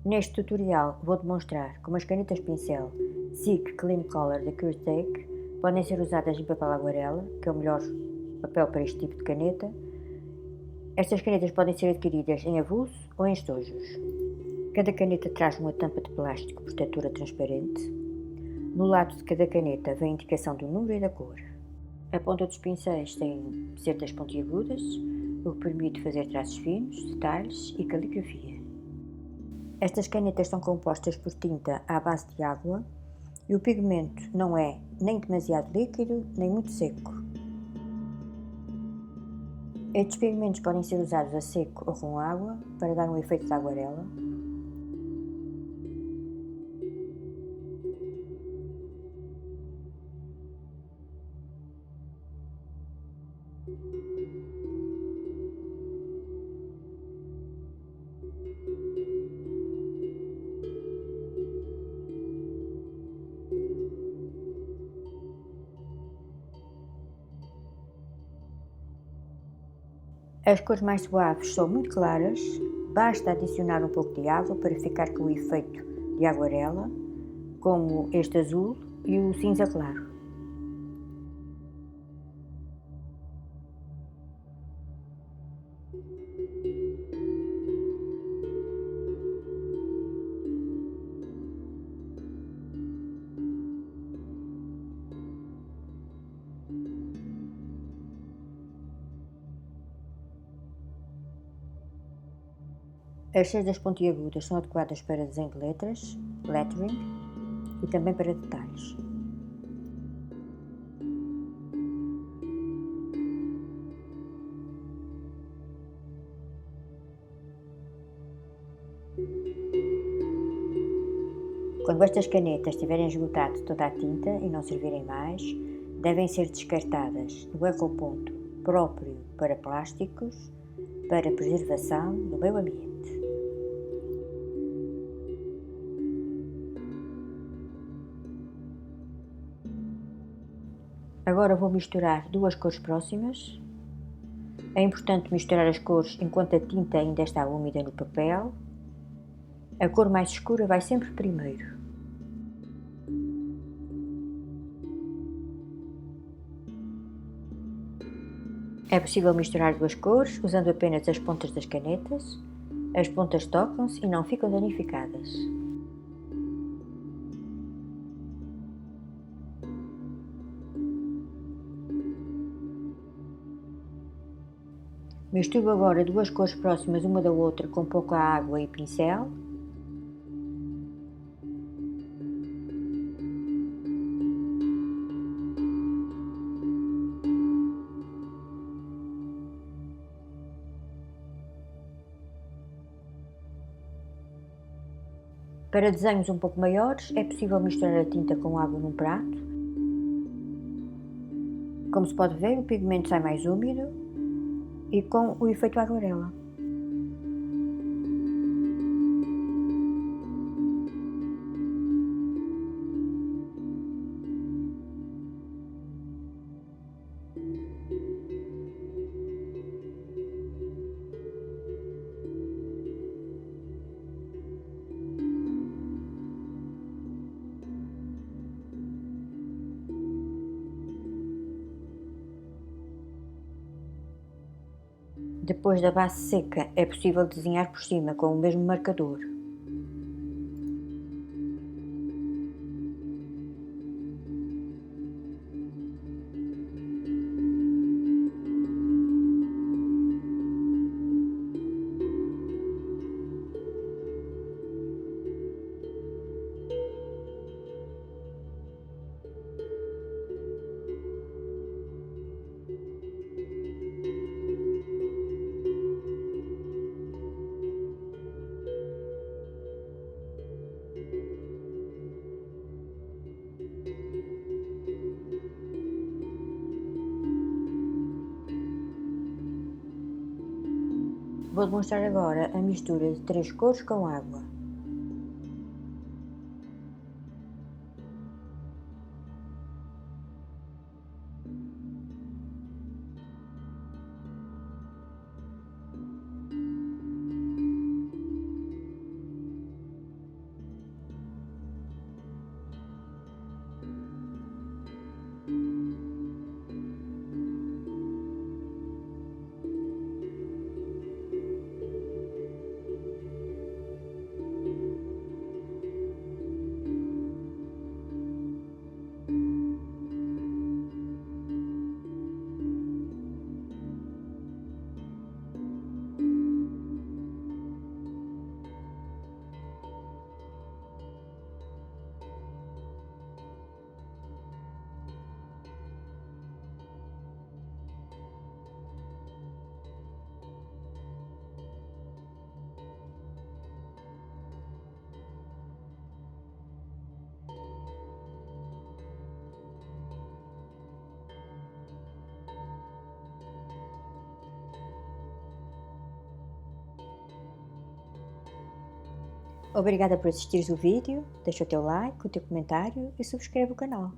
Neste tutorial vou demonstrar como as canetas pincel SICK Clean Color da Curtake podem ser usadas em papel aguarela, que é o melhor papel para este tipo de caneta. Estas canetas podem ser adquiridas em avulso ou em estojos. Cada caneta traz uma tampa de plástico protetora transparente. No lado de cada caneta vem a indicação do número e da cor. A ponta dos pincéis tem cerdas pontiagudas, o que permite fazer traços finos, detalhes e caligrafia. Estas canetas são compostas por tinta à base de água e o pigmento não é nem demasiado líquido nem muito seco. Estes pigmentos podem ser usados a seco ou com água para dar um efeito de aguarela. As cores mais suaves são muito claras, basta adicionar um pouco de água para ficar com o efeito de aguarela, como este azul e o cinza claro. As cerdas pontiagudas são adequadas para desenho de letras, lettering e também para detalhes. Quando estas canetas tiverem esgotado toda a tinta e não servirem mais, devem ser descartadas no ecoponto próprio para plásticos para preservação do meio ambiente. Agora vou misturar duas cores próximas. É importante misturar as cores enquanto a tinta ainda está úmida no papel. A cor mais escura vai sempre primeiro. É possível misturar duas cores usando apenas as pontas das canetas. As pontas tocam-se e não ficam danificadas. Misturo agora duas cores próximas uma da outra com pouca água e pincel. Para desenhos um pouco maiores, é possível misturar a tinta com água num prato. Como se pode ver, o pigmento sai mais úmido e com o efeito aguarela. Depois da base seca, é possível desenhar por cima com o mesmo marcador. Vou demonstrar agora a mistura de três cores com água. Obrigada por assistires o vídeo, deixa o teu like, o teu comentário e subscreve o canal.